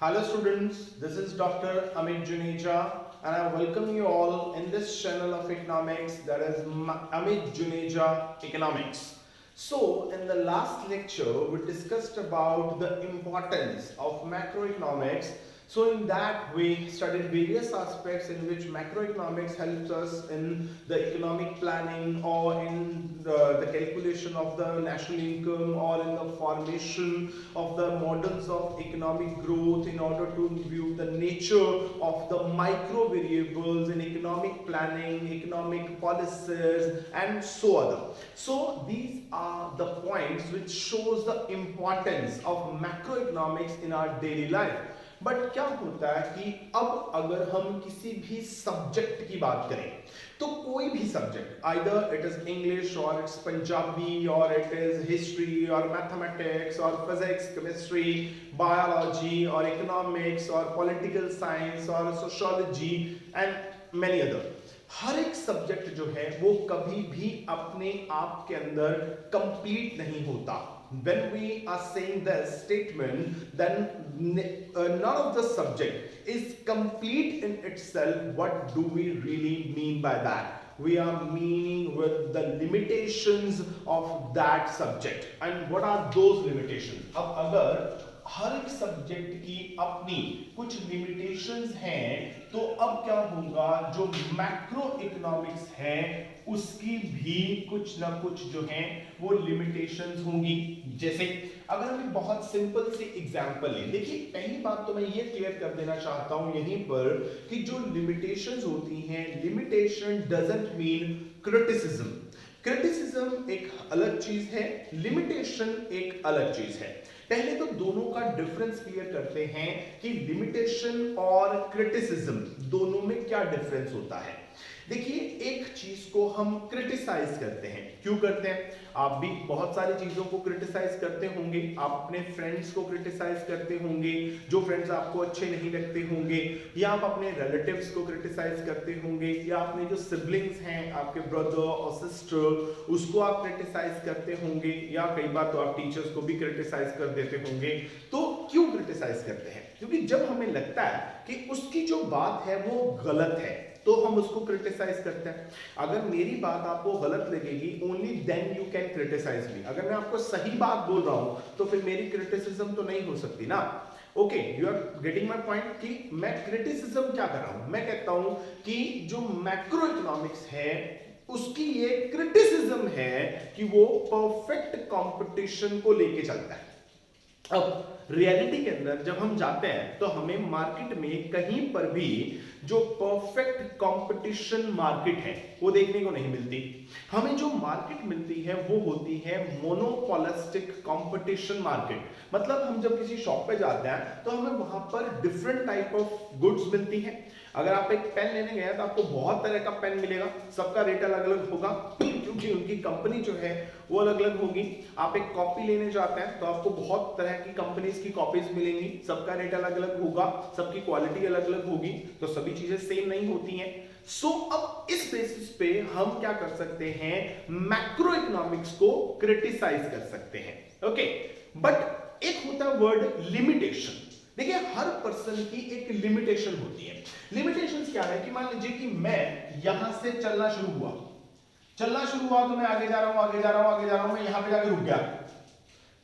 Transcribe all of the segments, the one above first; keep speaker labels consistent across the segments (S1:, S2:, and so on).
S1: Hello students, this is Dr. Amit Juneja and I welcome you all in this channel of economics, that is Amit Juneja Economics. So in the last lecture we discussed about the importance of macroeconomics. So in that we studied various aspects in which macroeconomics helps us in the economic planning or in the calculation of the national income or in the formation of the models of economic growth in order to view the nature of the micro variables in economic planning, economic policies and so on. So these are the points which shows the importance of macroeconomics in our daily life. But क्या होता है कि अब अगर हम किसी भी subject की बात करें तो कोई भी subject either it is English और इट्स पंजाबी और इट इज हिस्ट्री और मैथमेटिक्स और फिजिक्स केमिस्ट्री बायोलॉजी और इकोनॉमिक्स और पॉलिटिकल साइंस और सोशियोलॉजी एंड मेनी अदर, हर एक सब्जेक्ट जो है वो कभी भी अपने आप के अंदर कंप्लीट नहीं होता. When we are saying this statement, then none of the subject is complete in itself. What do we really mean by that? We are meaning with the limitations of that subject. And what are those limitations? अब अगर हर एक subject की अपनी कुछ limitations हैं तो अब क्या होगा, जो मैक्रो इकोनॉमिक्स है उसकी भी कुछ ना कुछ जो है वो लिमिटेशंस होंगी. जैसे अगर हम एक बहुत सिंपल सी एग्जांपल लें, देखिए पहली बात तो मैं ये क्लियर कर देना चाहता हूं यहीं पर कि जो लिमिटेशंस होती हैं, limitation doesn't mean criticism. Criticism एक अलग चीज है, लिमिटेशन एक अलग चीज है. पहले तो दोनों का डिफरेंस क्लियर करते हैं कि लिमिटेशन और क्रिटिसिज्म दोनों में क्या डिफरेंस होता है. देखिए एक चीज को हम क्रिटिसाइज करते हैं. क्यों करते हैं? आप भी बहुत सारी चीजों को क्रिटिसाइज करते होंगे. आप अपने फ्रेंड्स को क्रिटिसाइज करते होंगे, जो फ्रेंड्स आपको अच्छे नहीं लगते होंगे, या आप अपने रिलेटिव्स को क्रिटिसाइज करते होंगे, या अपने जो सिबलिंग्स हैं आपके ब्रदर और सिस्टर उसको आप क्रिटिसाइज करते होंगे, या कई बार तो आप टीचर्स को भी क्रिटिसाइज कर देते होंगे. तो क्यों क्रिटिसाइज करते हैं? क्योंकि जब हमें लगता है कि उसकी जो बात है वो गलत है तो हम उसको क्रिटिसाइज करते हैं. अगर मेरी बात आपको गलत लगेगी, only then you can criticise me. अगर मैं आपको सही बात बोल रहा हूं तो फिर मेरी क्रिटिसिज्म तो नहीं हो सकती ना. Okay, you are getting my point कि मैं क्रिटिसिज्म क्या कर रहा हूं. मैं कहता हूं कि जो मैक्रो इकोनॉमिक्स है उसकी ये क्रिटिसिज्म है कि वो परफेक्ट कंपटीशन को लेके चलता है. अब रियलिटी के अंदर जब हम जाते हैं तो हमें मार्केट में कहीं पर भी जो परफेक्ट कंपटीशन मार्केट है वो देखने को नहीं मिलती. हमें जो मार्केट मिलती है वो होती है मोनोपोलिस्टिक कंपटीशन मार्केट. मतलब हम जब किसी शॉप पे जाते हैं तो हमें वहां पर डिफरेंट टाइप ऑफ गुड्स मिलती हैं. अगर आप एक पेन लेने गए तो आपको बहुत तरह का पेन मिलेगा, सबका रेट अलग अलग होगा क्योंकि उनकी कंपनी जो है वो अलग अलग होगी. आप एक कॉपी लेने जाते हैं तो आपको बहुत तरह की कंपनीज की कॉपीज मिलेंगी, सबका रेट अलग अलग होगा, सबकी क्वालिटी अलग अलग होगी, तो सभी चीजें सेम नहीं होती हैं. सो अब इस बेसिस पे हम क्या कर सकते हैं, मैक्रो इकोनॉमिक्स को क्रिटिसाइज कर सकते हैं. ओके, बट एक होता है वर्ड लिमिटेशन. देखिए हर पर्सन की एक लिमिटेशन होती है. लिमिटेशंस क्या है कि मान लीजिए कि मैं यहां से चलना शुरू हुआ तो मैं आगे जा रहा हूं, मैं यहां पे जाके रुक गया.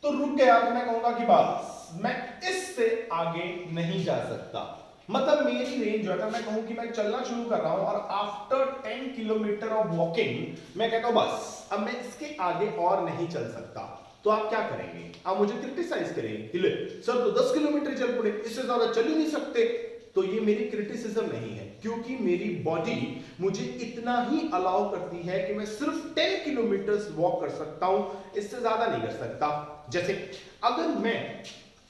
S1: तो रुक गया तो मैं कहूंगा कि बस मैं इससे आगे नहीं जा सकता. मतलब मेरी रेंज जो है, मैं कहूं कि मैं चलना शुरू कर रहा हूं और आफ्टर 10 किलोमीटर ऑफ वॉकिंग मैं कहता हूं बस अब मैं इसके आगे और नहीं चल सकता. तो आप क्या करेंगे? आप मुझे क्रिटिसाइज करेंगे, सर तो 10 किलोमीटर चल पड़े, इससे ज्यादा चल ही नहीं सकते. तो ये मेरी क्रिटिसिज्म नहीं है, क्योंकि मेरी बॉडी मुझे इतना ही अलाउ करती है कि मैं सिर्फ 10 किलोमीटर वॉक कर सकता हूं, इससे ज्यादा नहीं कर सकता. जैसे अगर मैं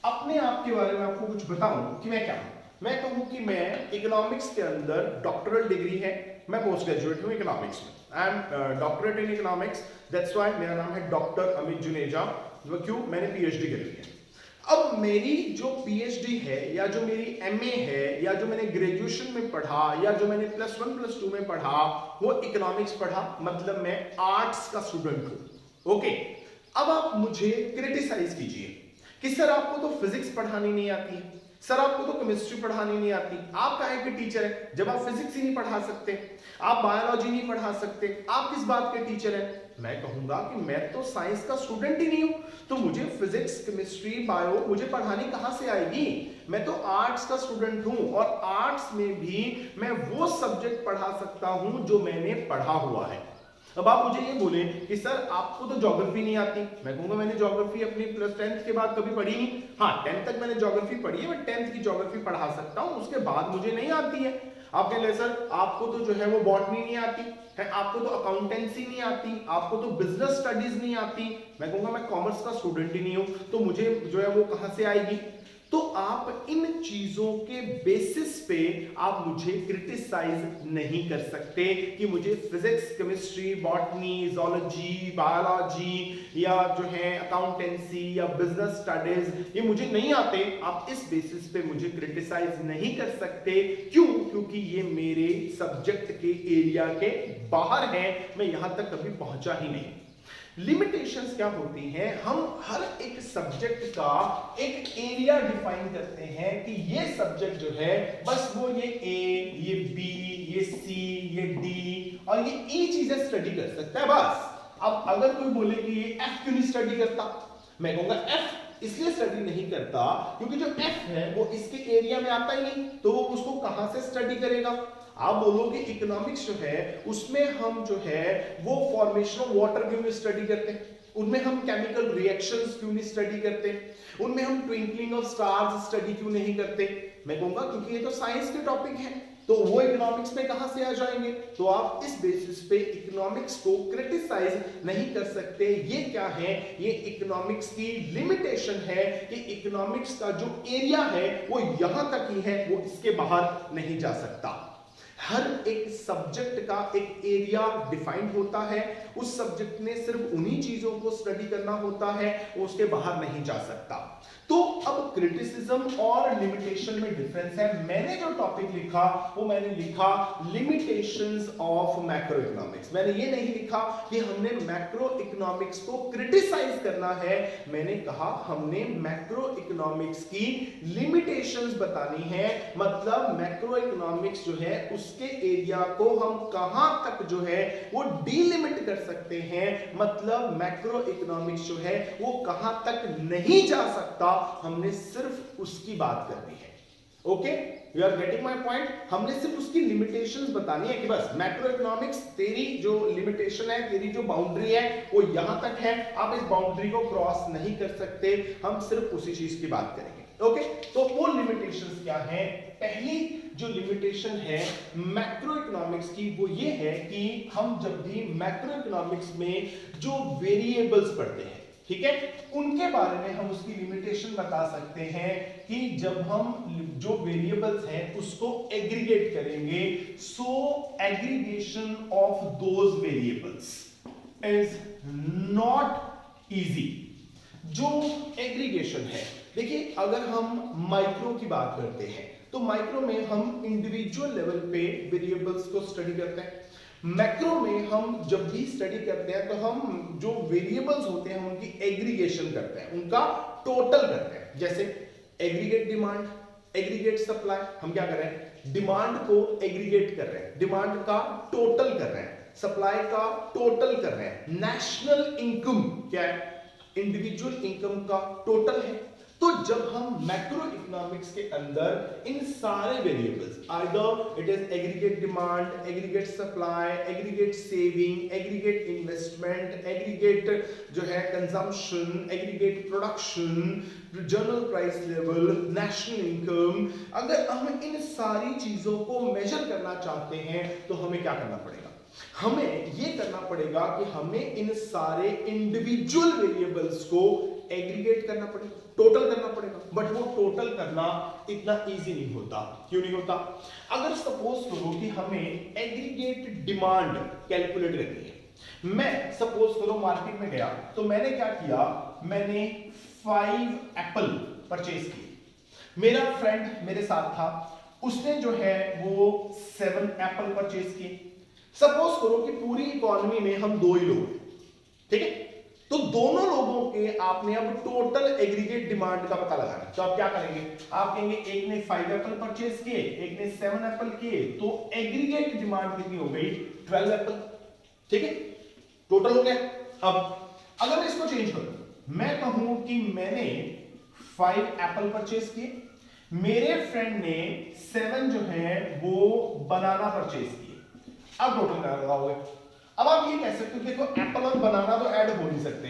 S1: अपने आप के बारे में आपको कुछ बताऊं कि मैं क्या हूं, मैं कहूं कि मैं इकोनॉमिक्स के अंदर डॉक्टरल डिग्री है, मैं पोस्ट ग्रेजुएट हूं इकोनॉमिक्स में, I am doctorate in economics, that's why मेरा नाम है डॉक्टर अमित जुनेजा. क्यों? मैंने पीएचडी करी है. अब मेरी जो पीएचडी है या जो मेरी एमए है या जो मैंने ग्रेजुएशन में पढ़ा या जो मैंने +1 +2 में पढ़ा वो इकोनॉमिक्स पढ़ा, मतलब मैं आर्ट्स का स्टूडेंट हूं. ओके, अब आप मुझे क्रिटिसाइज कीजिए कि सर आपको तो फिजिक्स पढ़ानी नहीं आती है, सर आपको तो केमिस्ट्री पढ़ानी नहीं आती, आप काहे के टीचर हैं जब आप फिजिक्स ही नहीं पढ़ा सकते, आप बायोलॉजी नहीं पढ़ा सकते, आप किस बात के टीचर हैं? मैं कहूंगा कि मैं तो साइंस का स्टूडेंट ही नहीं हूं, तो मुझे फिजिक्स केमिस्ट्री बायो मुझे पढ़ानी कहां से आएगी? मैं तो आर्ट्स का स्टूडेंट हूं और आर्ट्स में भी मैं वो सब्जेक्ट पढ़ा सकता हूं जो मैंने पढ़ा हुआ है। अब आप मुझे ये बोले कि सर आपको तो ज्योग्राफी नहीं आती, मैं कहूंगा मैंने ज्योग्राफी अपनी प्लस 10th के बाद कभी पढ़ी नहीं। हाँ 10th तक मैंने ज्योग्राफी पढ़ी है, मैं 10th की ज्योग्राफी पढ़ा सकता हूं, उसके बाद मुझे नहीं आती है। आप कह ले सर आपको तो जो है वो बॉटनी नहीं आती है, आपको तो अकाउंटेंसी नहीं आती, आपको तो बिजनेस स्टडीज नहीं आती, मैं कहूंगा मैं कॉमर्स का स्टूडेंट ही नहीं हूं, तो मुझे जो है वो कहां से आएगी? तो आप इन चीजों के बेसिस पे आप मुझे क्रिटिसाइज नहीं कर सकते कि मुझे physics chemistry botany zoology biology या जो है अकाउंटेंसी या बिजनेस स्टडीज ये मुझे नहीं आते। आप इस बेसिस पे मुझे क्रिटिसाइज नहीं कर सकते। क्यों? क्योंकि ये मेरे सब्जेक्ट के एरिया के बाहर है, मैं यहां तक कभी पहुंचा ही नहीं। लिमिटेशंस क्या होती हैं? हम हर एक सब्जेक्ट का एक एरिया डिफाइन करते हैं कि ये सब्जेक्ट जो है बस वो ये ए, ये बी, ये सी, ये डी और ये ई चीजें स्टडी कर सकता है बस। अब अगर कोई बोले कि ये एफ क्यों नहीं स्टडी करता, मैं कहूंगा एफ इसलिए स्टडी नहीं करता क्योंकि जो एफ है वो इसके एरिया में आता ही नहीं, तो वो उसको कहां से स्टडी करेगा? आप बोलोगे इकोनॉमिक्स जो है उसमें हम जो है वो फॉर्मेशन ऑफ वाटर क्यों नहीं स्टडी करते, उनमें हम केमिकल रिएक्शंस क्यों नहीं स्टडी करते, उनमें हम ट्विंकलिंग ऑफ स्टार्स स्टडी क्यों नहीं करते? मैं कहूंगा क्योंकि ये तो साइंस के टॉपिक है, तो वो इकोनॉमिक्स में कहां से आ जाएंगे? तो आप इस बेसिस पे इकोनॉमिक्स को क्रिटिसाइज नहीं कर सकते। ये क्या है? ये इकोनॉमिक्स की लिमिटेशन है कि इकोनॉमिक्स का जो एरिया है वो यहां तक ही है, वो इसके बाहर नहीं जा सकता। हर एक सब्जेक्ट का एक एरिया डिफाइंड होता है, उस सब्जेक्ट ने सिर्फ उन्हीं चीजों को स्टडी करना होता है, वो उसके बाहर नहीं जा सकता। तो अब क्रिटिसिज्म और लिमिटेशन में डिफरेंस है। मैंने जो टॉपिक लिखा वो मैंने लिखा लिमिटेशंस ऑफ मैक्रो इकोनॉमिक्स। मैंने ये नहीं लिखा कि हमने मैक्रो इकोनॉमिक्स को क्रिटिसाइज करना है, मैंने कहा हमने मैक्रो इकोनॉमिक्स की लिमिटेशंस बतानी है। मतलब मैक्रो इकोनॉमिक्स जो है उसके एरिया को हम कहां तक जो है वो डीलिमिट कर सकते हैं, मतलब मैक्रो इकोनॉमिक्स जो है वो कहां तक नहीं जा सकता, हमने सिर्फ उसकी बात करनी है। Okay, you are getting my point? हमने सिर्फ उसकी लिमिटेशंस बतानी है कि बस मैक्रो इकोनॉमिक्स तेरी जो लिमिटेशन है, तेरी जो बाउंड्री है वो यहां तक है, आप इस बाउंड्री को क्रॉस नहीं कर सकते, हम सिर्फ उसी चीज की बात करेंगे। ओके, तो वो लिमिटेशंस क्या है? पहली जो लिमिटेशन है मैक्रो इकोनॉमिक्स की वो ये है कि हम जब भी मैक्रो इकोनॉमिक्स में जो वेरिएबल्स पढ़ते हैं, ठीक है, उनके बारे में हम उसकी लिमिटेशन बता सकते हैं कि जब हम जो वेरिएबल्स हैं उसको एग्रीगेट करेंगे, so aggregation of those variables is not easy. जो एग्रीगेशन है, देखिए अगर हम माइक्रो की बात करते हैं तो माइक्रो में हम इंडिविजुअल लेवल पे वेरिएबल्स को स्टडी करते हैं। मैक्रो में हम जब भी स्टडी करते हैं तो हम जो वेरिएबल्स होते हैं उनकी एग्रीगेशन करते हैं, उनका टोटल करते हैं। जैसे एग्रीगेट डिमांड, एग्रीगेट सप्लाई, हम क्या कर रहे हैं? डिमांड को एग्रीगेट कर रहे हैं, डिमांड का टोटल कर रहे हैं, सप्लाई का टोटल कर रहे हैं। नेशनल इनकम क्या है? इंडिविजुअल इनकम का टोटल है। तो जब हम मैक्रो इकोनॉमिक्स के अंदर इन सारे variables, either it is aggregate demand, aggregate supply, aggregate saving, aggregate investment, aggregate जो है consumption, aggregate production, general price level, national income, अगर हम इन सारी चीजों को मेजर करना चाहते हैं तो हमें क्या करना पड़ेगा? हमें यह करना पड़ेगा कि हमें इन सारे इंडिविजुअल वेरिएबल्स को एग्रीगेट करना पड़ेगा, टोटल करना पड़ेगा। बट वो टोटल करना इतना इजी नहीं होता। क्यों नहीं होता? अगर सपोज करो कि हमें एग्रीगेट डिमांड कैलकुलेट करनी है, मैं सपोज करो मार्केट में गया तो मैंने क्या किया, मैंने 5 एप्पल परचेज किए। मेरा फ्रेंड मेरे साथ था, उसने जो है वो 7 एप्पल परचेज किए। सपोज करो कि पूरी इकोनॉमी में हम 2 ही लोग हैं, ठीक है, तो दोनों लोगों के आपने अब टोटल एग्रीगेट डिमांड का पता लगाना है। तो आप क्या करेंगे, आप कहेंगे एक ने 5 एप्पल परचेज किए, एक ने 7 एप्पल किए, तो एग्रीगेट डिमांड कितनी हो गई, 12 एप्पल। ठीक है, टोटल हो गया। अब अगर मैं इसको चेंज करूं, मैं कहूं कि मैंने 5 एप्पल परचेज किए, मेरे फ्रेंड ने 7 जो है वो बनाना परचेज किए। अब टोटल क्या लगाओगे। अब आप ये कह सकते हो, देखो एप्पल और बनाना तो ऐड हो नहीं सकते,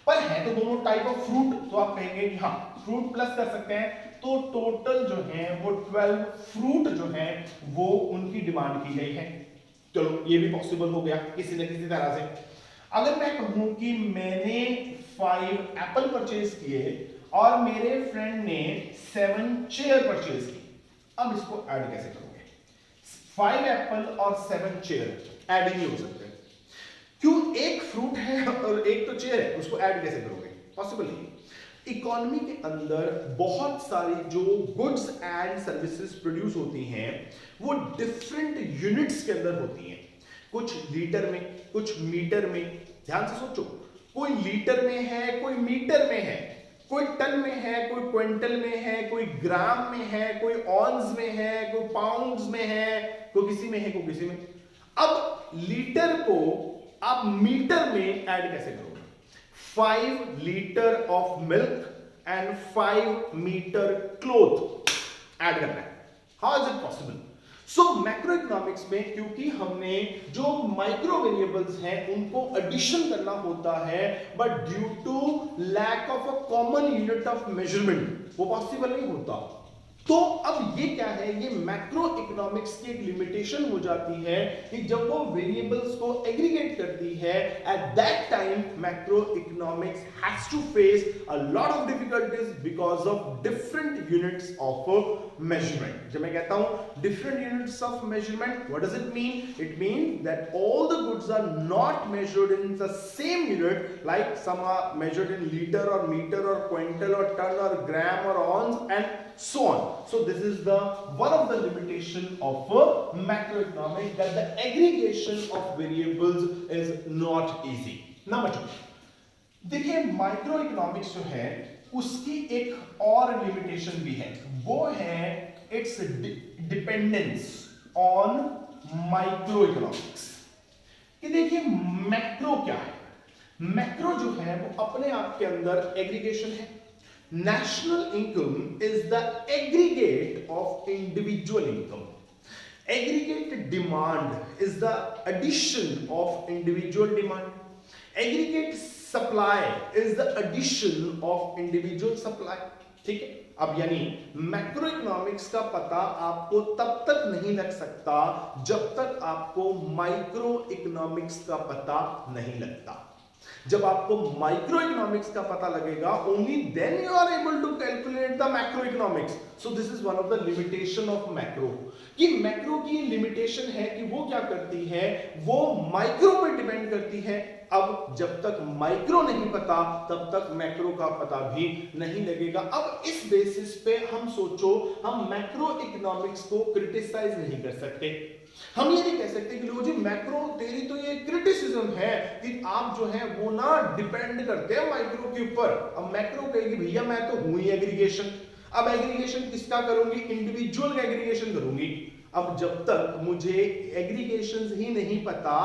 S1: पर है तो दोनों टाइप ऑफ फ्रूट, तो आप कहेंगे कि हाँ फ्रूट प्लस कर सकते हैं, तो टोटल जो है वो 12 फ्रूट जो है वो उनकी डिमांड की गई है। चलो ये भी पॉसिबल हो गया किसी न किसी तरह से। अगर मैं कहूं कि मैंने 5 एप्पल परचेज किए और मेरे फ्रेंड ने 7 चेयर परचेज की, अब इसको ऐड कैसे करोगे, 5 एप्पल और 7 चेयर ऐड ही नहीं हो सकते। क्यों, एक फ्रूट है और एक तो चेयर है, उसको ऐड कैसे करोगे, पॉसिबल नहीं। इकोनॉमी के अंदर बहुत सारी जो गुड्स एंड सर्विसेज प्रोड्यूस होती हैं वो डिफरेंट यूनिट्स के अंदर होती हैं, कुछ लीटर में, कुछ मीटर में। ध्यान से सोचो, कोई लीटर में है, कोई मीटर में है, कोई टन में है, कोई क्विंटल में है, कोई ग्राम में है, कोई ऑन्स में है, कोई पाउंड्स में है, कोई किसी में है, कोई किसी में। अब लीटर को आप मीटर में ऐड कैसे करोगे, 5 litre of milk and 5 metre cloth add करना है। How is it possible. So macro economics में क्योंकि हमने जो माइक्रो वेरिएबल्स हैं उनको एडिशन करना होता है, but due to lack of a common unit of measurement वो पॉसिबल नहीं होता। तो अब ये क्या है, ये मैक्रो इकोनॉमिक्स की एक लिमिटेशन हो जाती है कि जब वो वेरिएबल्स को एग्रीगेट करती है, at that time macro economics has to face a lot of difficulties because of different units of measurement. जब मैं कहता हूं different units of measurement, what does it mean, it mean that all the goods are not measured in the same unit, like some are measured in litre और metre और quintal और ton और gram और ounce and so on. So this is the one of the limitation of macroeconomics, that the aggregation of variables is not easy. Number 2, देखिए micro economics जो है उसकी एक और लिमिटेशन भी है, वो है it's dependence on micro economics. कि देखिए मैक्रो क्या है, मैक्रो जो है वो अपने आप के अंदर एग्रीगेशन है। National income is the aggregate of individual income. Aggregate demand is the addition of individual demand. Aggregate supply is the addition of individual supply. ठीक है, अब यानी मैक्रो इकोनॉमिक्स का पता आपको तब तक नहीं लग सकता जब तक आपको माइक्रो इकोनॉमिक्स का पता नहीं लगता। जब आपको माइक्रो इकोनॉमिक्स का पता लगेगा, only then you are able to calculate the macro economics. So this is one of the limitation of macro, कि मैक्रो की लिमिटेशन है कि वो क्या करती है, वो माइक्रो पे डिपेंड करती है। अब जब तक माइक्रो नहीं पता तब तक मैक्रो का पता भी नहीं लगेगा। अब इस बेसिस पे हम सोचो, हम मैक्रो इकोनॉमिक्स को क्रिटिसाइज नहीं कर सकते, हम ये नहीं कह सकते कि लो जी मैक्रो तेरी तो ये क्रिटिसिज्म है कि आप जो है वो ना डिपेंड करते हैं माइक्रो के ऊपर। अब मैक्रो कहेगी भैया मैं तो हूं ही एग्रीगेशन, अब एग्रीगेशन किसका करूंगी, इंडिविजुअल का एग्रीगेशन करूंगी। अब जब तक मुझे एग्रीगेशंस ही नहीं पता,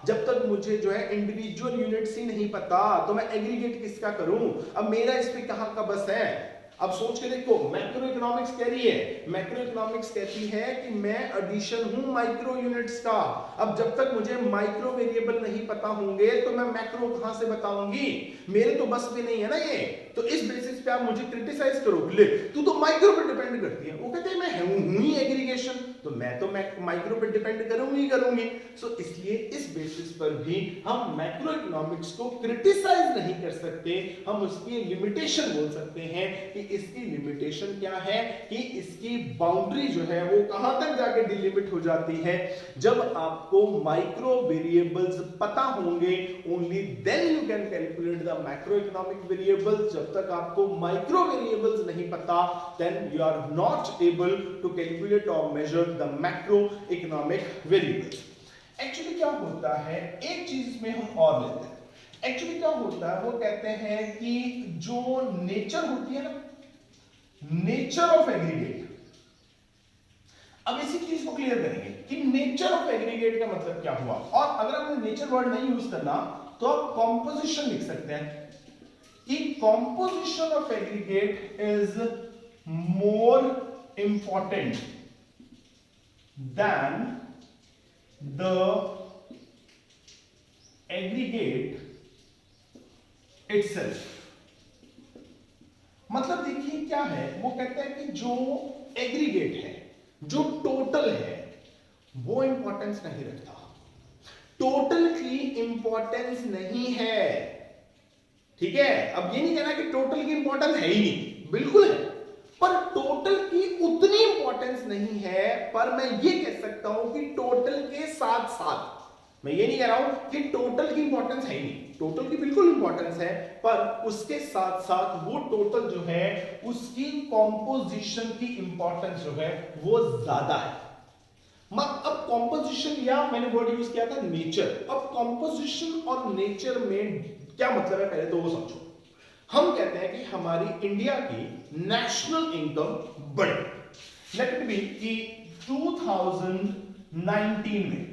S1: जब तक मुझे जो है इंडिविजुअल यूनिट्स ही नहीं पता, तो मैं एग्रीगेट किसका करूं। अब मेरा इस पे कहां का बस है। अब सोच के देखो, मैक्रो इकोनॉमिक्स कह रही है, मैक्रो इकोनॉमिक्स कहती है कि मैं एडिशन हूं माइक्रो यूनिट्स का। अब जब तक मुझे माइक्रो वेरिएबल नहीं पता होंगे तो मैं मैक्रो कहां से बताऊंगी, मेरे तो बस में नहीं है ना ये। तो इस बेसिस पे आप मुझे क्रिटिसाइज करोगे, ले तू तो माइक्रो पे डिपेंड करती है। वो कहते हैं मैं हूं ही एग्रीगेशन, तो मैं तो माइक्रो पे डिपेंड करूंगी। सो इसलिए इस बेसिस पर भी हम मैक्रो इकोनॉमिक्स को क्रिटिसाइज नहीं कर सकते, हम उसकी लिमिटेशन बोल सकते हैं कि इसकी लिमिटेशन क्या है, कि इसकी बाउंड्री जो है वो कहां तक जाके डिलिमिट हो जाती है। जब आपको माइक्रो वेरिएबल्स पता होंगे, only then you can calculate the macro economic variables. जब तक आपको माइक्रो वेरिएबल्स नहीं पता, then you are not able to calculate और measure the macro economic variables. Actually क्या होता है, एक चीज में हम और लेते हैं, एक्चुअली क्या होता है, वो कहते हैं कि जो नेचर होती है ना, नेचर ऑफ एग्रीगेट। अब इसी चीज को क्लियर करेंगे कि नेचर ऑफ एग्रीगेट का मतलब क्या हुआ, और अगर आपने नेचर वर्ड नहीं यूज करना तो आप कॉम्पोजिशन लिख सकते हैं कि composition of aggregate is more important than the aggregate itself. मतलब देखिए क्या है, वो कहते हैं कि जो एग्रीगेट है, जो टोटल है, वो इंपॉर्टेंस नहीं रखता। टोटल की इंपॉर्टेंस नहीं है, ठीक है। अब ये नहीं कहना कि टोटल की इंपॉर्टेंस है ही नहीं, बिल्कुल है, पर टोटल की उतनी इंपॉर्टेंस नहीं है। पर मैं ये कह सकता हूं कि टोटल के साथ साथ, मैं ये नहीं कह रहा हूं कि टोटल की इंपॉर्टेंस है ही नहीं, टोटल की बिल्कुल इंपॉर्टेंस है, पर उसके साथ साथ वो टोटल जो है उसकी कॉम्पोजिशन की इंपॉर्टेंस जो है वो ज्यादा है। अब कॉम्पोजिशन, या मैंने वर्ड यूज किया था नेचर। अब कॉम्पोजिशन और नेचर में क्या मतलब है, पहले तो वो समझो। हम कहते हैं कि हमारी इंडिया की नेशनल इनकम बढ़े। लेट इट बी कि 2019 में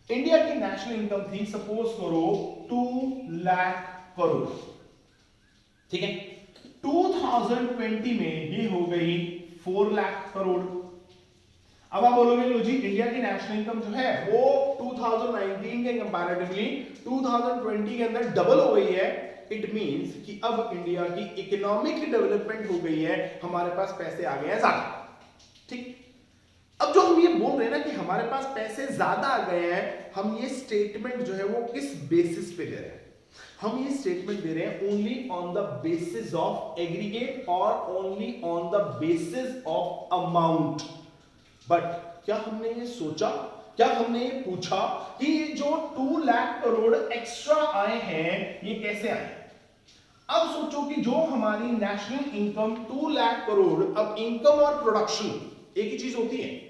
S1: इंडिया की नेशनल इनकम थी, सपोज करो 2 लाख करोड़, ठीक है। 2020 में ये हो गई 4 लाख करोड़। अब आप बोलोगे लो जी, इंडिया की नेशनल इनकम जो है वो 2019 के कंपैरेटिवली 2020 के अंदर डबल हो गई है। इट मींस कि अब इंडिया की इकोनॉमिक डेवलपमेंट हो गई है, हमारे पास पैसे आ गए हैं ज्यादा, ठीक। अब जो हम ये बोल रहे हैं ना कि हमारे पास पैसे ज्यादा आ गए हैं, हम ये स्टेटमेंट जो है वो किस बेसिस पे दे रहे हैं? हम ये स्टेटमेंट दे रहे हैं only on the basis of aggregate और only on the basis of amount. But क्या हमने ये सोचा, क्या हमने ये पूछा कि ये जो 2 लाख करोड़ एक्स्ट्रा आए हैं ये कैसे आए? अब सोचो कि जो हमारी नेशनल इनकम 2 लाख करोड़, अब इनकम और प्रोडक्शन एक ही चीज होती है।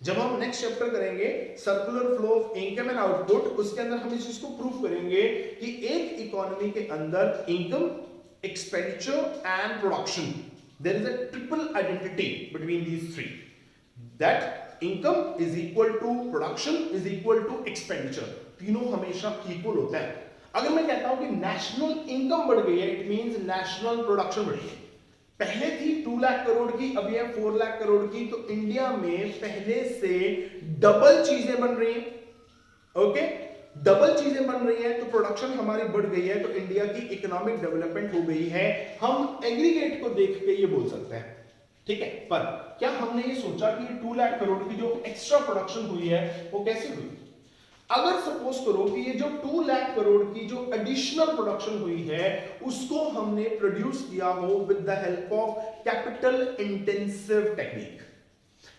S1: जब हम नेक्स्ट चैप्टर करेंगे circular flow of income and output, उसके अंदर हम इस चीज को प्रूव करेंगे कि एक इकोनॉमी के अंदर income, expenditure and production, there is a triple identity between these three, that income is equal to production is equal to expenditure. तीनों हमेशा इक्वल होता है। अगर मैं कहता हूं कि नेशनल इनकम बढ़ गई है, इट मींस नेशनल प्रोडक्शन बढ़ी है। पहले थी 2 लाख करोड़ की, अब ये 4 लाख करोड़ की, तो इंडिया में पहले से डबल चीजें बन रही हैं, ओके। डबल चीजें बन रही हैं तो प्रोडक्शन हमारी बढ़ गई है, तो इंडिया की इकोनॉमिक डेवलपमेंट हो गई है। हम एग्रीगेट को देख के ये बोल सकते हैं, ठीक है। पर क्या हमने ये सोचा कि 2 लाख करोड़ की जो एक्स्ट्रा प्रोडक्शन हुई है वो कैसे हुई? अगर सपोज करो कि ये जो 2 लाख करोड़ की जो एडिशनल प्रोडक्शन हुई है उसको हमने प्रोड्यूस किया हो with the help of capital intensive technique,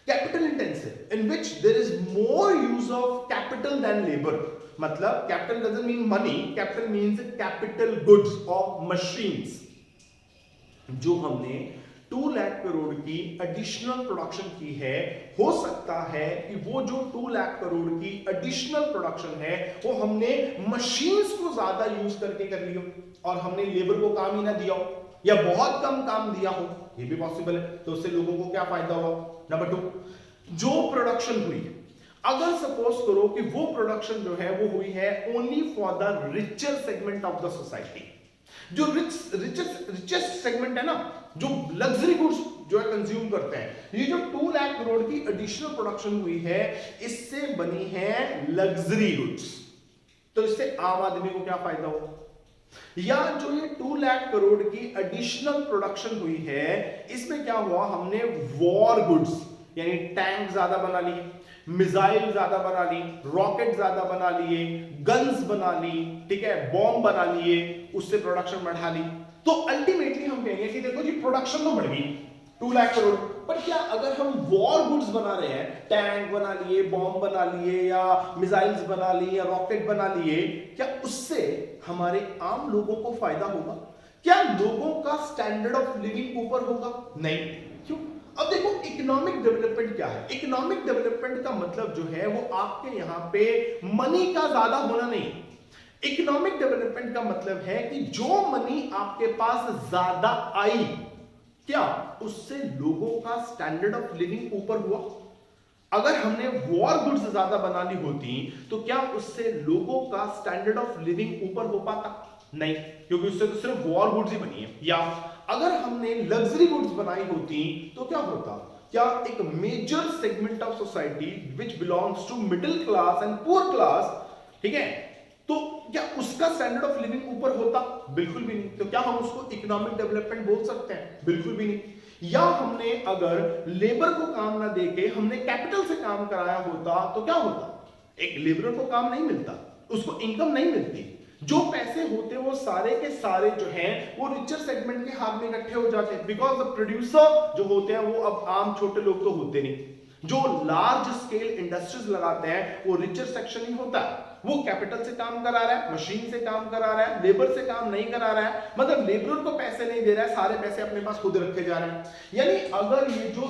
S1: capital intensive in which there is more use of capital than labour. मतलब capital doesn't mean money, capital means capital goods of machines. जो हमने 2 लाख करोड़ की एडिशनल प्रोडक्शन की है, हो सकता है कि वो जो 2 लाख करोड़ की एडिशनल प्रोडक्शन है वो हमने मशीन्स को ज्यादा यूज करके कर ली हो और हमने लेबर को काम ही ना दिया हो, या बहुत कम काम दिया हो, ये भी पॉसिबल है। तो उससे लोगों को क्या फायदा हुआ? नंबर 2, जो प्रोडक्शन हुई है, अगर सपोज करो कि वो प्रोडक्शन जो है वो हुई है only for the richer segment of the society, जो रिचेस्ट सेगमेंट है ना, जो लग्जरी गुड्स जो है कंज्यूम करते हैं, ये जो 2 लाख करोड़ की एडिशनल प्रोडक्शन हुई है इससे बनी है लग्जरी गुड्स, तो इससे आम आदमी को क्या फायदा हो? या जो ये 2 लाख करोड़ की एडिशनल प्रोडक्शन हुई है इसमें क्या हुआ, हमने वॉर गुड्स यानी टैंक ज्यादा बना लिए, मिसाइल ज्यादा बना ली, रॉकेट ज्यादा बना लिए, गन्स बना ली, ठीक है, बॉम्ब बना लिए, उससे प्रोडक्शन बढ़ा ली। तो अल्टीमेटली हम कहेंगे कि देखो जी प्रोडक्शन तो बढ़ गई 2 लाख करोड़, पर क्या अगर हम वॉर गुड्स बना रहे हैं, टैंक बना लिए, बॉम्ब बना लिए, या मिसाइल्स बना लिए, या रॉकेट बना लिए, क्या उससे हमारे आम लोगों को फायदा होगा? क्या लोगों का स्टैंडर्ड ऑफ लिविंग ऊपर होगा? नहीं। क्यों? अब देखो इकोनॉमिक डेवलपमेंट क्या है? इकोनॉमिक डेवलपमेंट का मतलब जो है वो आपके यहां पे मनी का ज्यादा होना नहीं। इकोनॉमिक डेवलपमेंट का मतलब है कि जो मनी आपके पास ज्यादा आई, क्या उससे लोगों का स्टैंडर्ड ऑफ लिविंग ऊपर हुआ? अगर हमने वॉर गुड्स ज्यादा बनानी होती तो क्या उससे लोगों का स्टैंडर्ड ऑफ लिविंग ऊपर हो पाता? नहीं, क्योंकि उससे तो सिर्फ वॉर गुड्स ही बनी है। या अगर हमने लग्जरी गुड्स बनाई होती तो क्या होता? क्या एक major segment of society which belongs to middle class and poor class, ठीक है, तो क्या उसका स्टैंडर्ड ऑफ लिविंग ऊपर होता? बिल्कुल भी नहीं। तो क्या हम उसको इकोनॉमिक डेवलपमेंट बोल सकते हैं? बिल्कुल भी नहीं। या हमने अगर लेबर को काम ना देके हमने कैपिटल से काम कराया होता तो क्या होता? एक लेबरर को काम नहीं मिलता, उसको इनकम नहीं मिलती, जो पैसे होते वो सारे के सारे जो हैं वो रिचर सेगमेंट के हाथ में इकट्ठे हो जाते हैं, बिकॉज द प्रोड्यूसर जो होते हैं वो अब आम छोटे लोग तो होते नहीं। जो लार्ज स्केल इंडस्ट्रीज लगाते हैं वो रिचर सेक्शन ही होता है, वो कैपिटल से काम करा रहा है, मशीन से काम करा रहा है, लेबर से काम नहीं करा रहा है, मतलब लेबर को पैसे नहीं दे रहा है, सारे पैसे अपने पास खुद रखे जा रहे हैं। यानी अगर ये जो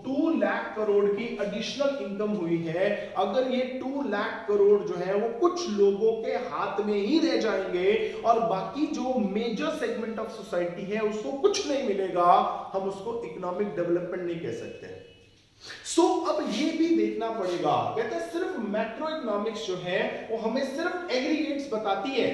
S1: 2 लाख करोड़ की एडिशनल इनकम हुई है, अगर ये 2 लाख करोड़ जो है वो कुछ लोगों के हाथ में ही रह जाएंगे और बाकी जो मेजर सेगमेंट ऑफ सोसाइटी है उसको कुछ नहीं मिलेगा, हम उसको इकोनॉमिक डेवलपमेंट नहीं कह सकते। अब ये भी देखना पड़ेगा, कहते हैं सिर्फ मैक्रो इकोनॉमिक्स जो है वो हमें सिर्फ एग्रीगेट्स बताती है,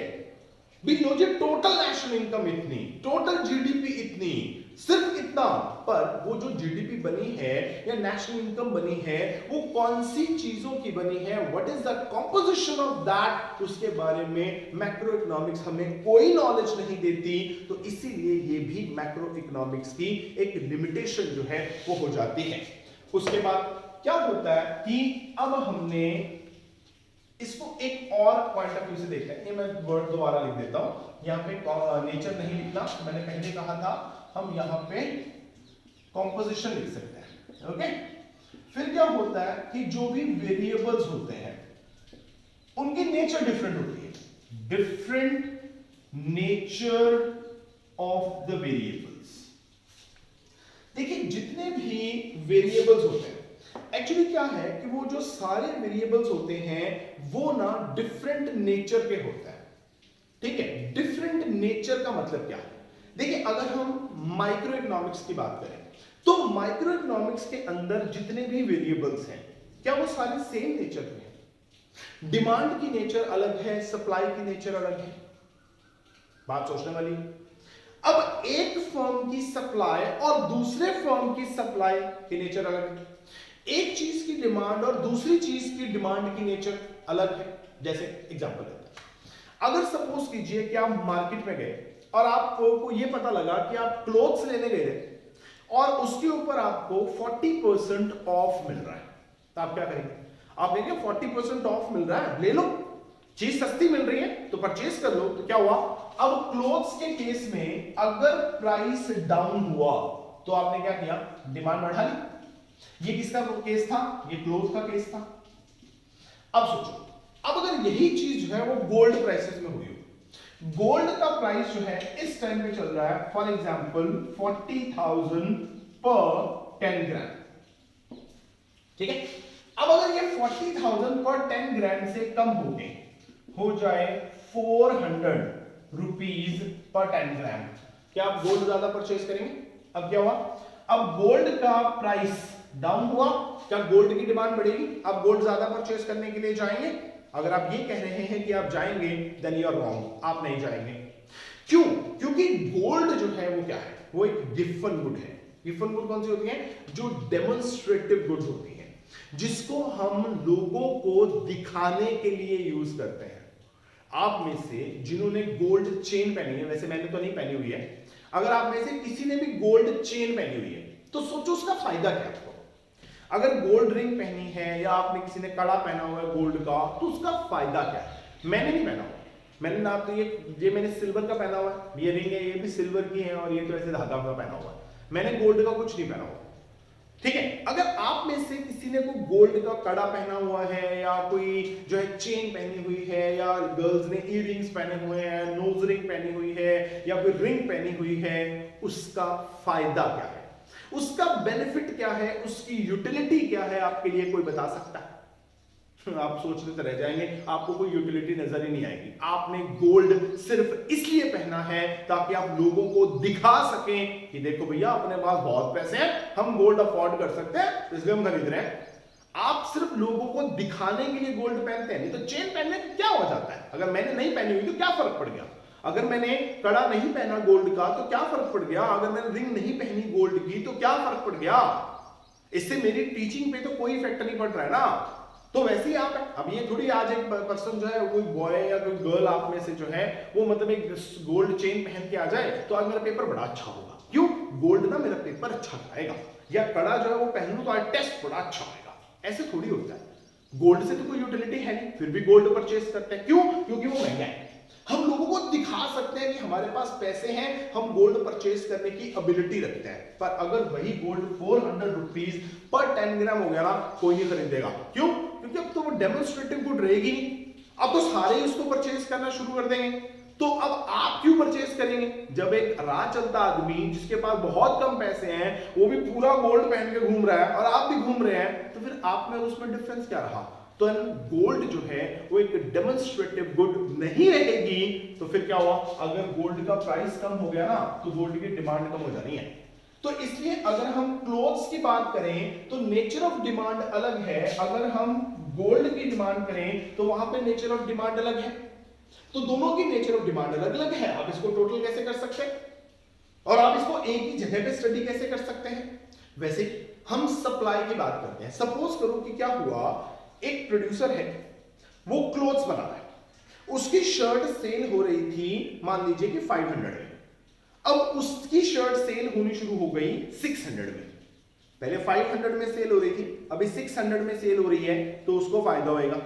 S1: भी लो जी टोटल नेशनल इनकम इतनी, टोटल जीडीपी इतनी, सिर्फ इतना, पर वो जो जीडीपी बनी है या नेशनल इनकम बनी है वो कौन सी चीजों की बनी है, what is the composition of that, उसके बारे में मैक्रो इकोनॉमिक्स हमें कोई नॉलेज नहीं देती। तो इसीलिए ये भी मैक्रो इकोनॉमिक्स की एक लिमिटेशन जो है वो हो जाती है। उसके बाद क्या होता है कि अब हमने इसको एक और पॉइंट ऑफ व्यू से देखा है, ये मैं वर्ड दोबारा लिख देता हूं, यहाँ पे नेचर नहीं लिखना, मैंने पहले कहा था हम यहाँ पे कॉम्पोजिशन लिख सकते हैं। ओके, फिर क्या होता है कि जो भी वेरिएबल्स होते हैं उनकी नेचर डिफरेंट होती है, different nature of the variables. देखिए जितने भी वेरिएबल्स होते हैं एक्चुअली क्या है कि वो जो सारे वेरिएबल्स होते हैं वो ना डिफरेंट नेचर के होते हैं, ठीक है। डिफरेंट नेचर का मतलब क्या है? देखिए अगर हम माइक्रो इकोनॉमिक्स की बात करें तो माइक्रो इकोनॉमिक्स के अंदर जितने भी वेरिएबल्स हैं क्या वो सारे सेम नेचर के हैं? डिमांड की नेचर अलग है, सप्लाई की नेचर अलग है, बात सोचने वाली है। अब एक फर्म की सप्लाई और दूसरे फर्म की सप्लाई की नेचर अलग है, एक चीज की डिमांड और दूसरी चीज की डिमांड की नेचर अलग है। जैसे एग्जांपल देता हूं, अगर सपोज कीजिए कि आप मार्केट में गए और आपको ये पता लगा कि आप क्लोथ्स लेने गए थे और उसके ऊपर आपको 40% ऑफ मिल रहा है, तो आप क्या करेंगे? आप देखिए 40% ऑफ मिल रहा है, ले लो, चीज सस्ती मिल रही है तो परचेज कर लो। तो क्या हुआ? अब क्लोथ्स के केस में अगर प्राइस डाउन हुआ तो आपने क्या किया? डिमांड बढ़ा ली। ये किसका केस था? ये क्लोथ का केस था। अब सोचो, अब अगर यही चीज जो है वो गोल्ड प्राइसेस में हुई हो, गोल्ड का प्राइस जो है इस टाइम पे चल रहा है फॉर एग्जांपल 40,000 पर 10 ग्राम, ठीक है। अब अगर ये 40,000 पर 10 ग्राम से कम हो जाए 400 रुपीज पर 10 ग्राम, क्या आप गोल्ड ज्यादा परचेज करेंगे? अब क्या हुआ? अब गोल्ड का प्राइस डाउन हुआ, क्या गोल्ड की डिमांड बढ़ेगी? आप गोल्ड ज्यादा परचेज करने के लिए जाएंगे? अगर आप ये कह रहे हैं कि आप जाएंगे देन यू आर रॉन्ग, आप नहीं जाएंगे। क्यों? क्योंकि गोल्ड जो है वो क्या है? वो एक गिवन गुड है। गिवन गुड कौन सी होती है? जो डेमोन्स्ट्रेटिव गुड्स होती है, जिसको हम लोगों को दिखाने के लिए यूज करते हैं। आप में से जिन्होंने गोल्ड चेन पहनी है, वैसे मैंने तो नहीं पहनी हुई है, अगर आप में से किसी ने भी गोल्ड चेन पहनी हुई है तो सोचो उसका फायदा क्या है आपको। अगर गोल्ड रिंग पहनी है या आपने किसी ने कड़ा पहना हुआ है गोल्ड का, तो उसका फायदा क्या है? मैंने नहीं पहना हुआ, मैंने ना तो ये मैंने सिल्वर का पहना हुआ है, ये रिंग है ये भी सिल्वर की है और ये तो ऐसे धागा का पहना हुआ है, मैंने गोल्ड का कुछ नहीं पहना हुआ, ठीक है। अगर आप में से किसी ने कोई गोल्ड का कड़ा पहना हुआ है या कोई जो है चेन पहनी हुई है या गर्ल्स ने इयररिंग्स पहने हुए हैं, नोज रिंग पहनी हुई है या कोई रिंग पहनी हुई है, उसका फायदा क्या है? उसका बेनिफिट क्या है? उसकी यूटिलिटी क्या है आपके लिए? कोई बता सकता है? आप सोचते तो रह जाएंगे, आपको कोई यूटिलिटी नजर ही नहीं आएगी। आपने गोल्ड सिर्फ इसलिए पहना है ताकि आप लोगों को दिखा सकें कि देखो भैया अपने पास बहुत पैसे हैं, हम गोल्ड अफोर्ड कर सकते हैं, इसलिए हम खरीद रहे हैं। आप सिर्फ लोगों को दिखाने के लिए गोल्ड पहनते हैं, नहीं तो चेन पहनने से क्या हो जाता है? अगर मैंने नहीं पहनी हुई तो क्या फर्क पड़ गया? अगर मैंने कड़ा नहीं पहना गोल्ड का तो क्या फर्क पड़ गया? अगर मैंने रिंग नहीं पहनी गोल्ड की तो क्या फर्क पड़ गया? इससे मेरी टीचिंग पे तो कोई इफेक्ट नहीं पड़ रहा है ना। तो वैसे ही आप है, अब ये थोड़ी आज एक पर्सन जो है, कोई बॉय या कोई गर्ल आप में से जो है वो मतलब एक गोल्ड चेन पहन के आ जाए तो आज मेरा पेपर बड़ा अच्छा होगा। क्यों? गोल्ड ना मेरा पेपर अच्छा कराएगा, या कड़ा जो है वो पहन लूं तो आज टेस्ट बड़ा अच्छा होगा। ऐसे थोड़ी होता है। गोल्ड से तो कोई यूटिलिटी है नहीं, फिर भी गोल्ड परचेज करते हैं। क्यों? क्योंकि वो महंगा है। हम लोगों को दिखा सकते हैं कि हमारे पास पैसे हैं, हम गोल्ड परचेज करने की एबिलिटी रखते हैं। पर अगर वही गोल्ड 400 रुपीज पर 10 ग्राम हो गया ना, कोई नहीं खरीदेगा। क्यों? क्योंकि अब तो वो डेमोन्स्ट्रेटिव गुड रहेगी नहीं, अब तो सारे ही उसको परचेज करना शुरू कर देंगे। तो अब आप क्यों परचेज करेंगे? जब एक राह चलता आदमी जिसके पास बहुत कम पैसे हैं वो भी पूरा गोल्ड पहन के घूम रहा है और आप भी घूम रहे हैं, तो फिर आप में और उसमें डिफरेंस क्या रहा? तो गोल्ड जो है वो एक डेमोन्स्ट्रेटिव गुड नहीं रहेगी। तो फिर क्या हुआ? अगर गोल्ड का प्राइस कम हो गया ना तो गोल्ड की डिमांड कम हो जानी है। तो इसलिए अगर हम क्लोथ्स की बात करें तो नेचर ऑफ डिमांड अलग है, अगर हम गोल्ड की डिमांड करें तो वहां पे नेचर ऑफ डिमांड अलग है। तो दोनों की नेचर ऑफ डिमांड अलग अलग है। आप इसको टोटल कैसे कर सकते हैं और आप इसको एक ही जगह पे स्टडी कैसे कर सकते हैं? वैसे हम सप्लाई की बात करते हैं। सपोज करो कि क्या हुआ, एक प्रोड्यूसर है, वो क्लोथ्स बना रहा है, उसकी शर्ट सेल हो रही थी मान लीजिए कि 500 में। अब उसकी शर्ट सेल होनी शुरू हो गई 600 में। पहले 500 में सेल हो रही थी, अभी 600 में सेल हो रही है, तो उसको फायदा होएगा।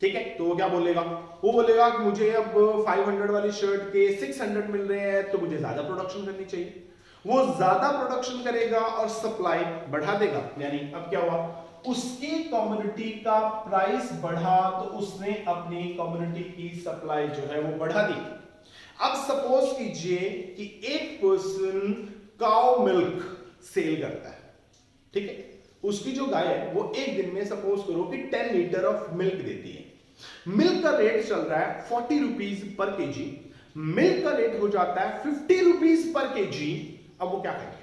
S1: ठीक है, तो वो क्या बोलेगा? वो बोलेगा कि मुझे अब 500 वाली शर्ट के 600 मिल रहे हैं तो मुझे ज्यादा प्रोडक्शन करनी चाहिए। वो ज्यादा प्रोडक्शन करेगा और सप्लाई बढ़ा देगा। यानी अब क्या हुआ? उसकी कम्युनिटी का प्राइस बढ़ा तो उसने अपनी कम्युनिटी की सप्लाई जो है वो बढ़ा दी। अब सपोज कीजिए कि एक पर्सन काउ मिल्क सेल करता है, ठीक है, उसकी जो गाय है वो एक दिन में सपोज करो कि 10 लीटर ऑफ मिल्क देती है। मिल्क का रेट चल रहा है 40 रुपीज पर केजी, मिल्क का रेट हो जाता है 50 रुपीज पर केजी। अब वो क्या करेगा?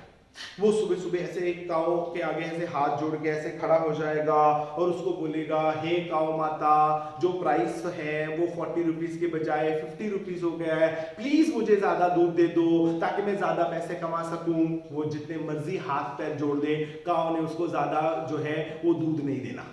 S1: वो सुबह सुबह ऐसे काऊ के आगे ऐसे हाथ जोड़ के ऐसे खड़ा हो जाएगा और उसको बोलेगा, हे काऊ माता, जो प्राइस है वो 40 रुपीज के बजाय 50 रुपीज हो गया है, प्लीज मुझे ज्यादा दूध दे दो ताकि मैं ज्यादा पैसे कमा सकूं। वो जितने मर्जी हाथ पैर जोड़ दे, काऊ ने उसको ज्यादा जो है वो दूध नहीं देना।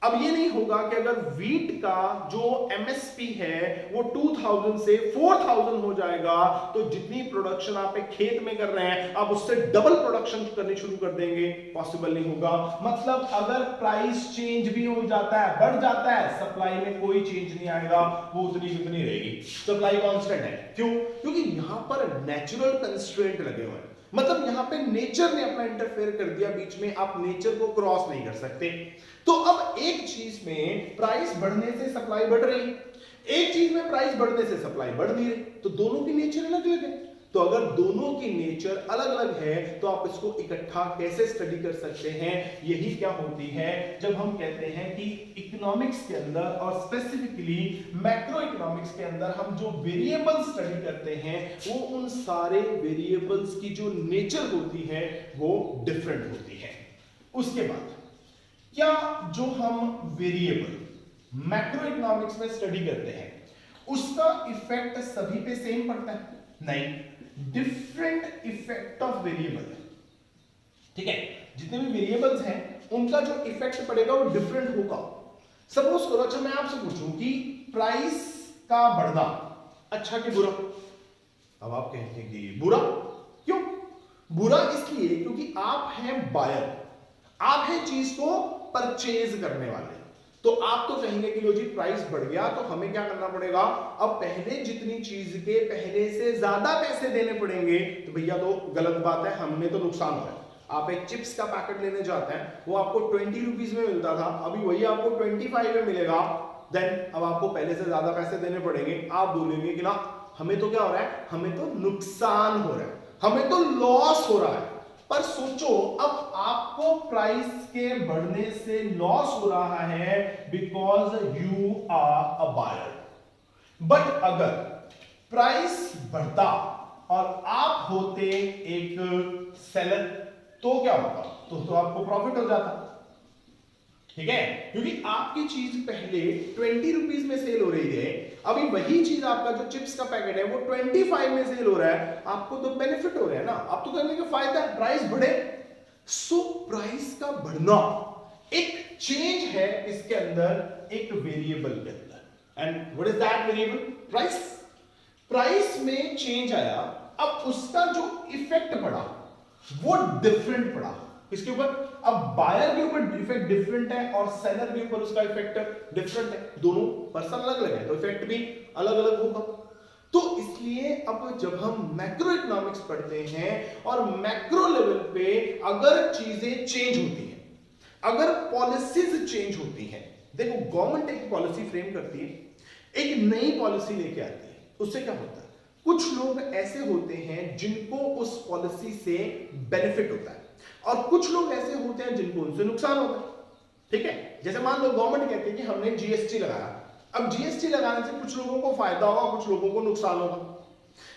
S1: अब ये नहीं होगा कि अगर वीट का जो एमएसपी है वो 2000 से 4000 हो जाएगा तो जितनी प्रोडक्शन आप एक खेत में कर रहे हैं आप उससे डबल प्रोडक्शन करनी शुरू कर देंगे। पॉसिबल नहीं होगा। मतलब अगर प्राइस चेंज भी हो जाता है, बढ़ जाता है, सप्लाई में कोई चेंज नहीं आएगा, वो उतनी की उतनी रहेगी, सप्लाई कांस्टेंट है। क्यों? क्योंकि यहां पर नेचुरल कंस्ट्रेंट लगे हुए हैं। मतलब यहां पे नेचर ने अपना इंटरफेयर कर दिया बीच में, आप नेचर को क्रॉस नहीं कर सकते। तो अब एक चीज में प्राइस बढ़ने से सप्लाई बढ़ रही, एक चीज में प्राइस बढ़ने से सप्लाई बढ़ नहीं रही, तो दोनों की नेचर अलग अलग है। तो अगर दोनों की नेचर अलग अलग है तो आप इसको इकट्ठा कैसे स्टडी कर सकते हैं? यही क्या होती है जब हम कहते हैं कि इकोनॉमिक्स के अंदर और स्पेसिफिकली मैक्रो इकोनॉमिक्स के अंदर हम जो वेरिएबल स्टडी करते हैं वो उन सारे वेरिएबल्स की जो नेचर होती है वो डिफरेंट होती है। उसके बाद क्या जो हम वेरिएबल मैक्रो इकोनॉमिक्स में स्टडी करते हैं उसका इफेक्ट सभी पे सेम पड़ता है? नहीं, डिफरेंट इफेक्ट ऑफ वेरिएबल। ठीक है, जितने भी वेरिएबल्स हैं उनका जो इफेक्ट पड़ेगा वो डिफरेंट होगा। सपोज करो, अच्छा मैं आपसे पूछूं कि प्राइस का बढ़ना अच्छा कि बुरा? अब आप कहेंगे कि बुरा। क्यों बुरा? इसलिए क्योंकि आप हैं बायर, आप हैं चीज को परचेज करने वाले। तो आप तो कहेंगे कि लो जी प्राइस बढ़ गया तो हमें क्या करना पड़ेगा, अब पहले जितनी चीज के पहले से ज्यादा पैसे देने पड़ेंगे। तो भैया तो गलत बात है, हमने तो नुकसान हो रहा है। आप एक चिप्स का पैकेट लेने जाते हैं, वो आपको 20 रुपीज में मिलता था, अभी वही आपको 25 में मिलेगा। देन अब आपको पहले से ज्यादा पैसे देने पड़ेंगे। आप बोलेंगे कि ना हमें तो क्या हो रहा है, हमें तो नुकसान हो रहा है, हमें तो लॉस हो रहा है। पर सोचो, अब आपको प्राइस के बढ़ने से लॉस हो रहा है because you are a buyer. But अगर प्राइस बढ़ता और आप होते एक सेलर, तो क्या होता? तो आपको प्रॉफिट हो जाता, ठीक है, क्योंकि आपकी चीज पहले 20 रुपीज में सेल हो रही है, अभी वही चीज आपका जो चिप्स का पैकेट है वो 25 में सेल हो रहा है, आपको तो बेनिफिट हो रहा है ना, आप तो करने का फायदा है, प्राइस बढ़े। सो प्राइस का बढ़ना एक चेंज है इसके अंदर, एक वेरिएबल के अंदर। And what is that variable? Price. Price में चेंज आया, अब उसका जो इफेक्ट पड़ा वो डिफरेंट पड़ा। किसके ऊपर? अब बायर के ऊपर इफेक्ट डिफरेंट है और सेलर के ऊपर उसका इफेक्ट डिफरेंट है, दोनों पर्सन अलग अलग है तो इफेक्ट भी अलग अलग होगा। तो इसलिए अब जब हम मैक्रो इकोनॉमिक्स पढ़ते हैं और मैक्रो लेवल पे अगर चीजें चेंज होती हैं, अगर पॉलिसीज चेंज होती हैं, देखो गवर्नमेंट एक पॉलिसी फ्रेम करती है, एक नई पॉलिसी लेके आती है, उससे क्या होता है? कुछ लोग ऐसे होते हैं जिनको उस पॉलिसी से बेनिफिट होता है और कुछ लोग ऐसे होते हैं जिनको उनसे नुकसान होता है, ठीक है। जैसे मान लो गवर्नमेंट कहती है कि हमने जीएसटी लगाया, अब जीएसटी लगाने से कुछ लोगों को फायदा होगा, कुछ लोगों को नुकसान होगा।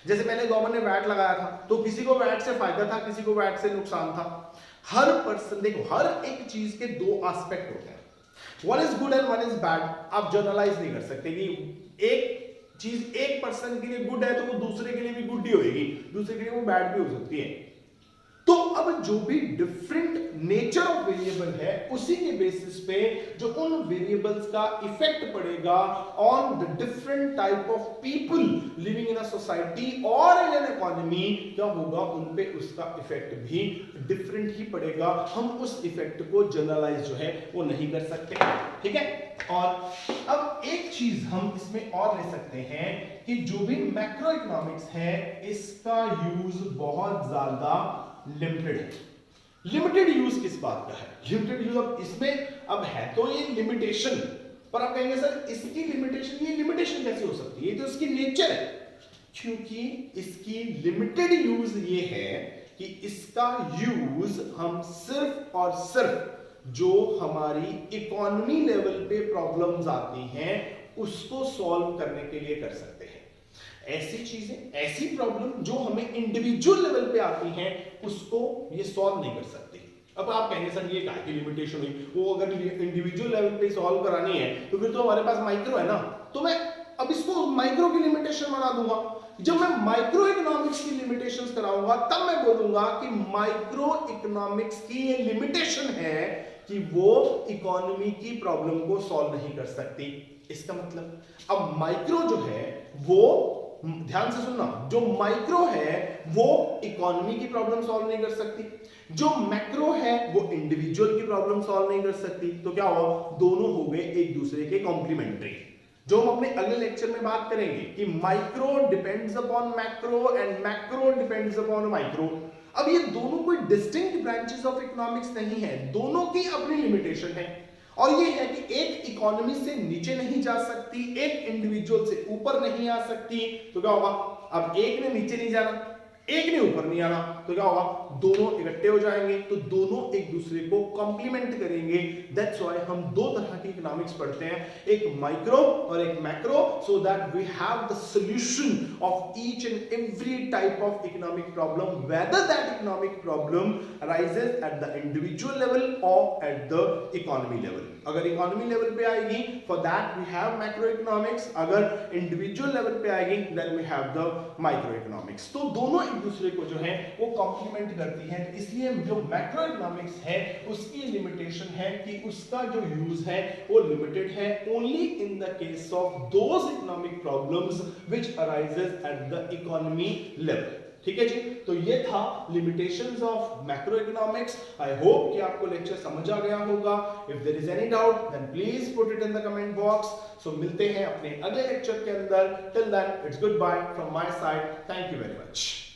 S1: जैसे पहले गवर्नमेंट ने वैट लगाया था तो किसी को वैट से फायदा था, किसी को वैट से नुकसान था। हर पर्सन, देखो हर एक चीज के दो एस्पेक्ट होते हैं, one is good and one is bad. आप जनरलाइज नहीं कर सकते कि एक चीज एक पर्सन के लिए गुड है तो वो दूसरे के लिए भी गुड ही होगी, दूसरे के लिए वो बैड भी हो सकती है। तो अब जो भी डिफरेंट नेचर ऑफ वेरिएबल है उसी के बेसिस पे जो उन वेरिएबल्स का इफेक्ट पड़ेगा on the different type of people living in a society और इन एन इकोनॉमी, क्या होगा? उन पे उसका इफेक्ट भी डिफरेंट ही पड़ेगा। हम उस इफेक्ट को जनरलाइज जो है वो नहीं कर सकते, ठीक है। और अब एक चीज हम इसमें और ले सकते हैं कि जो भी मैक्रो इकोनॉमिक्स है इसका यूज बहुत ज्यादा लिमिटेड है। लिमिटेड यूज किस बात का है? लिमिटेड यूज अब इसमें अब है तो ये लिमिटेशन, पर आप कहेंगे सर इसकी लिमिटेशन, ये लिमिटेशन कैसे हो सकती है? ये तो इसकी नेचर है, क्योंकि इसकी लिमिटेड यूज ये है कि इसका यूज हम सिर्फ और सिर्फ जो हमारी इकोनॉमी लेवल पे प्रॉब्लम्स आती हैं उसको सॉल्व करने के लिए कर सकते हैं। ऐसी चीजें, ऐसी प्रॉब्लम जो हमें इंडिविजुअल लेवल पे आती हैं उसको ये सॉल्व नहीं कर सकती। अब आप कहेंगे सर ये क्या की लिमिटेशन हुई, वो अगर इंडिविजुअल लेवल पे सॉल्व करानी है तो फिर तो हमारे पास माइक्रो है ना, तो मैं अब इसको माइक्रो की लिमिटेशन बना दूंगा। जब मैं माइक्रो इकोनॉमिक्स की लिमिटेशंस कराऊंगा तब मैं बोलूंगा कि माइक्रो इकोनॉमिक्स की ये लिमिटेशन है कि वो इकोनॉमी की प्रॉब्लम को सॉल्व नहीं कर सकती। इसका मतलब अब माइक्रो जो है वो, ध्यान से सुनना, जो माइक्रो है वो इकोनॉमी की प्रॉब्लम सॉल्व नहीं कर सकती, जो मैक्रो है वो इंडिविजुअल की प्रॉब्लम सॉल्व नहीं कर सकती। तो क्या हुआ? दोनों हो गए एक दूसरे के कॉम्प्लीमेंट्री, जो हम अपने अगले लेक्चर में बात करेंगे कि micro depends upon macro and macro depends upon micro. अब ये दोनों कोई डिस्टिंक्ट ब्रांचेस ऑफ इकोनॉमिक्स नहीं है, दोनों की अपनी लिमिटेशन है और ये है कि एक इकोनॉमी से नीचे नहीं जा सकती, एक इंडिविजुअल से ऊपर नहीं आ सकती। तो क्या होगा? अब एक ने नीचे नहीं जाना, एक ने ऊपर नहीं आना, तो क्या होगा? दोनों इकट्ठे हो जाएंगे, तो दोनों एक दूसरे को कॉम्प्लीमेंट करेंगे। दैट्स व्हाई हम दो तरह की इकोनॉमिक्स पढ़ते हैं, एक माइक्रो और एक macro, so that we have the solution of each and every type of economic problem, whether that economic problem arises at the individual level और एट द इकोनॉमी लेवल। अगर इकोनॉमी लेवल पे आएगी, for that we have macro economics, अगर individual level पे आएगी then we have the micro economics. तो दोनों एक दूसरे को जो है वो कॉम्प्लीमेंट करती है। तो इसलिए जो मैक्रो इकोनॉमिक्स है उसकी लिमिटेशन है कि उसका जो यूज है वो लिमिटेड है only in the case of those economic problems which arises at the economy level. ठीक है जी, तो ये था limitations of macro economics. I hope कि आपको लेक्चर समझ आ गया होगा। If there is any doubt then please put it in the comment box. So मिलते हैं अपने अगले लेक्चर के अंदर। Till then it's good bye from my side. Thank you very much.